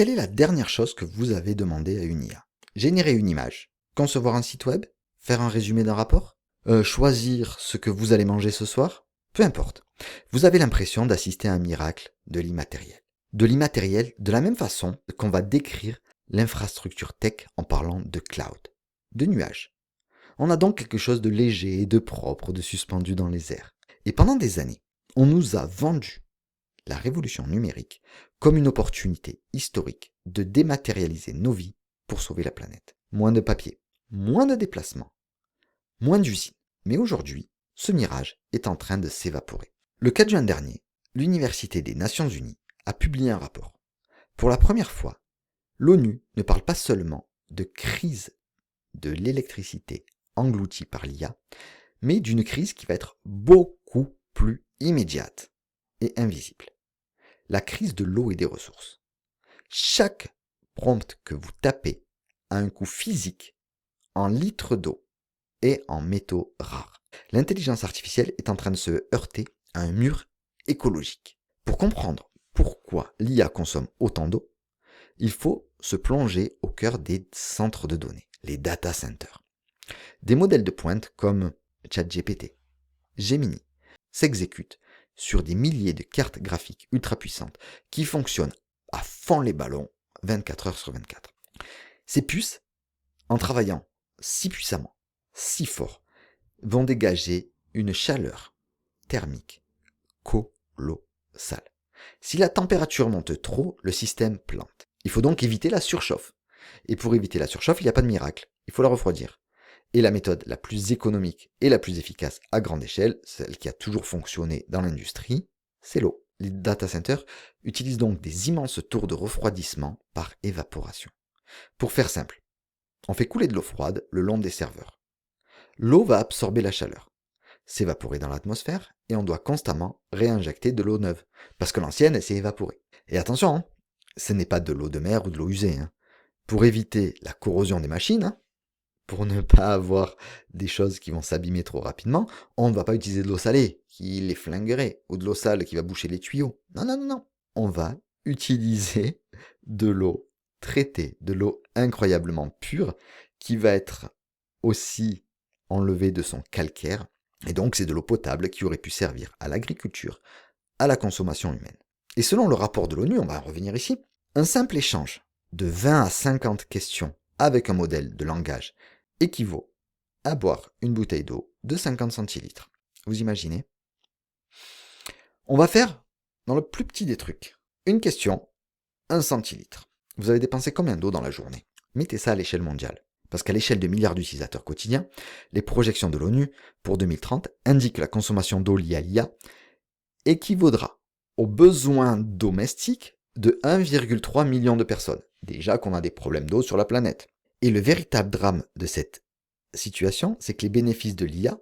quelle est la dernière chose que vous avez demandé à une IA? Générer une image, concevoir un site web, faire un résumé d'un rapport, choisir ce que vous allez manger ce soir? Peu importe. Vous avez l'impression d'assister à un miracle de l'immatériel. De l'immatériel de la même façon qu'on va décrire l'infrastructure tech en parlant de cloud, de nuages. On a donc quelque chose de léger, de propre, de suspendu dans les airs. Et pendant des années, on nous a vendu la révolution numérique comme une opportunité historique de dématérialiser nos vies pour sauver la planète. Moins de papier, moins de déplacements, moins d'usines. Mais aujourd'hui, ce mirage est en train de s'évaporer. Le 4 juin dernier, l'Université des Nations Unies a publié un rapport. Pour la première fois, l'ONU ne parle pas seulement de crise de l'électricité engloutie par l'IA, mais d'une crise qui va être beaucoup plus immédiate et invisible. La crise de l'eau et des ressources. Chaque prompt que vous tapez a un coût physique en litres d'eau et en métaux rares. L'intelligence artificielle est en train de se heurter à un mur écologique. Pour comprendre pourquoi l'IA consomme autant d'eau, il faut se plonger au cœur des centres de données, les data centers. Des modèles de pointe comme ChatGPT, Gemini, s'exécutent sur des milliers de cartes graphiques ultra puissantes qui fonctionnent à fond les ballons 24 heures sur 24. Ces puces, en travaillant si puissamment, si fort, vont dégager une chaleur thermique colossale. Si la température monte trop, le système plante. Il faut donc éviter la surchauffe. Et pour éviter la surchauffe, il n'y a pas de miracle. Il faut la refroidir. Et la méthode la plus économique et la plus efficace à grande échelle, celle qui a toujours fonctionné dans l'industrie, c'est l'eau. Les data centers utilisent donc des immenses tours de refroidissement par évaporation. Pour faire simple, on fait couler de l'eau froide le long des serveurs. L'eau va absorber la chaleur, s'évaporer dans l'atmosphère et on doit constamment réinjecter de l'eau neuve, parce que l'ancienne elle s'est évaporée. Et attention, hein, ce n'est pas de l'eau de mer ou de l'eau usée. Hein. Pour éviter la corrosion des machines, hein, pour ne pas avoir des choses qui vont s'abîmer trop rapidement, on ne va pas utiliser de l'eau salée qui les flinguerait, ou de l'eau sale qui va boucher les tuyaux. Non, non, non, non. On va utiliser de l'eau traitée, de l'eau incroyablement pure, qui va être aussi enlevée de son calcaire. Et donc c'est de l'eau potable qui aurait pu servir à l'agriculture, à la consommation humaine. Et selon le rapport de l'ONU, on va en revenir ici, un simple échange de 20 à 50 questions avec un modèle de langage équivaut à boire une bouteille d'eau de 50 centilitres. Vous imaginez? On va faire dans le plus petit des trucs. Une question, 1 centilitre. Vous avez dépensé combien d'eau dans la journée? Mettez ça à l'échelle mondiale. Parce qu'à l'échelle de milliards d'utilisateurs quotidiens, les projections de l'ONU pour 2030 indiquent que la consommation d'eau liée à l'IA équivaudra aux besoins domestiques de 1,3 million de personnes. Déjà qu'on a des problèmes d'eau sur la planète. Et le véritable drame de cette situation, c'est que les bénéfices de l'IA,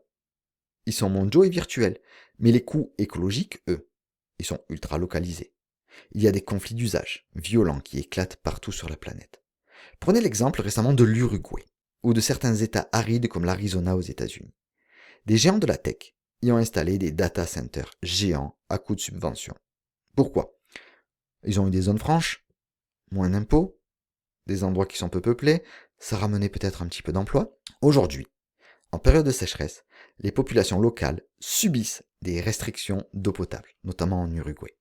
ils sont mondiaux et virtuels. Mais les coûts écologiques, eux, ils sont ultra localisés. Il y a des conflits d'usage violents qui éclatent partout sur la planète. Prenez l'exemple récemment de l'Uruguay, ou de certains États arides comme l'Arizona aux États-Unis. Des géants de la tech y ont installé des data centers géants à coût de subvention. Pourquoi? Ils ont eu des zones franches, moins d'impôts, des endroits qui sont peu peuplés, ça ramenait peut-être un petit peu d'emplois. Aujourd'hui, en période de sécheresse, les populations locales subissent des restrictions d'eau potable, notamment en Uruguay.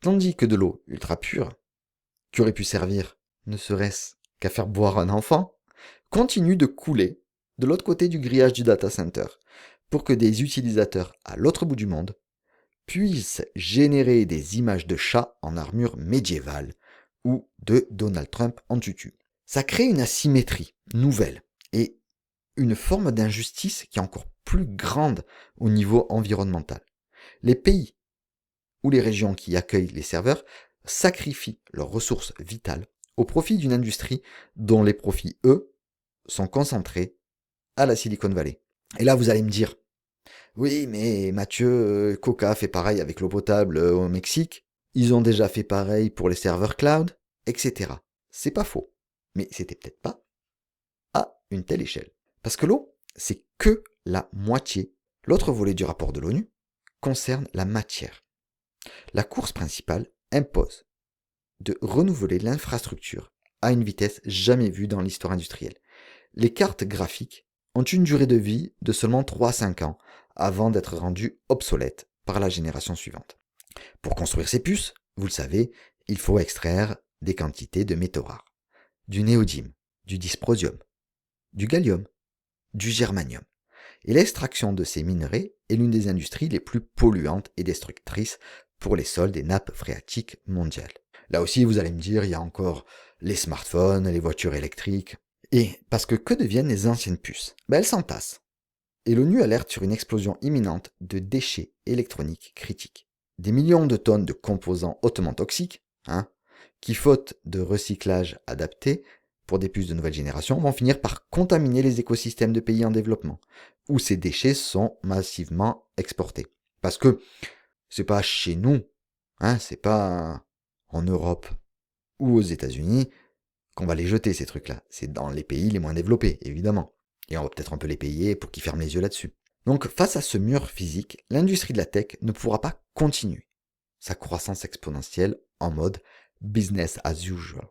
Tandis que de l'eau ultra pure, qui aurait pu servir ne serait-ce qu'à faire boire un enfant, continue de couler de l'autre côté du grillage du data center pour que des utilisateurs à l'autre bout du monde puissent générer des images de chats en armure médiévale ou de Donald Trump en tutu. Ça crée une asymétrie nouvelle et une forme d'injustice qui est encore plus grande au niveau environnemental. Les pays ou les régions qui accueillent les serveurs sacrifient leurs ressources vitales au profit d'une industrie dont les profits, eux, sont concentrés à la Silicon Valley. Et là, vous allez me dire, oui, mais Mathieu, Coca fait pareil avec l'eau potable au Mexique, ils ont déjà fait pareil pour les serveurs cloud, etc. C'est pas faux, mais c'était peut-être pas à une telle échelle. Parce que l'eau, c'est que la moitié. L'autre volet du rapport de l'ONU concerne la matière. La course principale impose de renouveler l'infrastructure à une vitesse jamais vue dans l'histoire industrielle. Les cartes graphiques ont une durée de vie de seulement 3 à 5 ans avant d'être rendues obsolètes par la génération suivante. Pour construire ces puces, vous le savez, il faut extraire des quantités de métaux rares. Du néodyme, du dysprosium, du gallium, du germanium. Et l'extraction de ces minerais est l'une des industries les plus polluantes et destructrices pour les sols des nappes phréatiques mondiales. Là aussi, vous allez me dire, il y a encore les smartphones, les voitures électriques. Et parce que deviennent les anciennes puces? Elles s'entassent. Et l'ONU alerte sur une explosion imminente de déchets électroniques critiques. Des millions de tonnes de composants hautement toxiques, qui faute de recyclage adapté pour des puces de nouvelle génération, vont finir par contaminer les écosystèmes de pays en développement, où ces déchets sont massivement exportés. Parce que c'est pas chez nous, c'est pas en Europe ou aux États-Unis qu'on va les jeter, ces trucs-là. C'est dans les pays les moins développés, évidemment. Et on va peut-être un peu les payer pour qu'ils ferment les yeux là-dessus. Donc, face à ce mur physique, l'industrie de la tech ne pourra pas continuer sa croissance exponentielle en mode business as usual.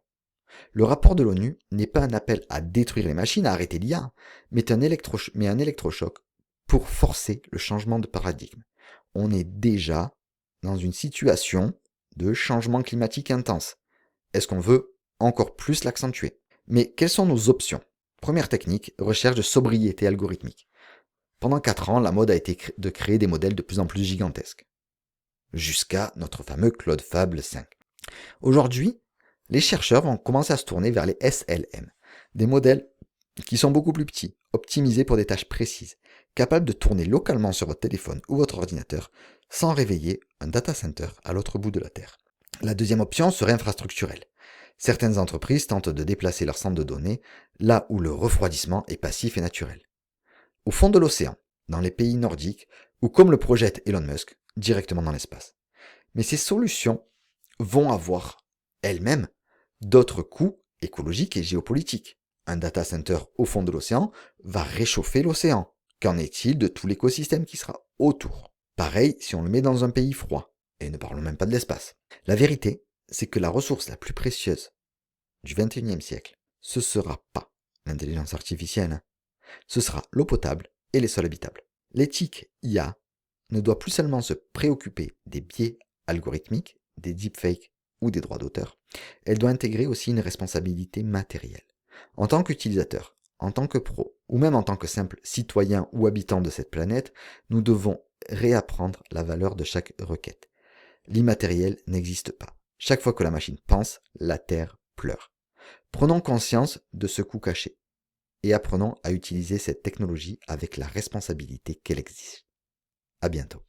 Le rapport de l'ONU n'est pas un appel à détruire les machines, à arrêter l'IA, mais un électrochoc pour forcer le changement de paradigme. On est déjà dans une situation de changement climatique intense. Est-ce qu'on veut encore plus l'accentuer? Mais quelles sont nos options? Première technique, recherche de sobriété algorithmique. Pendant 4 ans, la mode a été de créer des modèles de plus en plus gigantesques. Jusqu'à notre fameux Claude Fable 5. Aujourd'hui, les chercheurs vont commencer à se tourner vers les SLM, des modèles qui sont beaucoup plus petits, optimisés pour des tâches précises, capables de tourner localement sur votre téléphone ou votre ordinateur sans réveiller un data center à l'autre bout de la Terre. La deuxième option serait infrastructurelle. Certaines entreprises tentent de déplacer leur centre de données là où le refroidissement est passif et naturel. Au fond de l'océan, dans les pays nordiques, ou comme le projette Elon Musk, directement dans l'espace. Mais ces solutions vont avoir, elles-mêmes, d'autres coûts écologiques et géopolitiques. Un data center au fond de l'océan va réchauffer l'océan. Qu'en est-il de tout l'écosystème qui sera autour? Pareil si on le met dans un pays froid, et ne parlons même pas de l'espace. La vérité, c'est que la ressource la plus précieuse du XXIe siècle, ce sera pas l'intelligence artificielle, ce sera l'eau potable et les sols habitables. L'éthique IA ne doit plus seulement se préoccuper des biais algorithmiques, des deepfakes ou des droits d'auteur, elle doit intégrer aussi une responsabilité matérielle. En tant qu'utilisateur, en tant que pro, ou même en tant que simple citoyen ou habitant de cette planète, nous devons réapprendre la valeur de chaque requête. L'immatériel n'existe pas. Chaque fois que la machine pense, la Terre pleure. Prenons conscience de ce coût caché et apprenons à utiliser cette technologie avec la responsabilité qu'elle exige. À bientôt.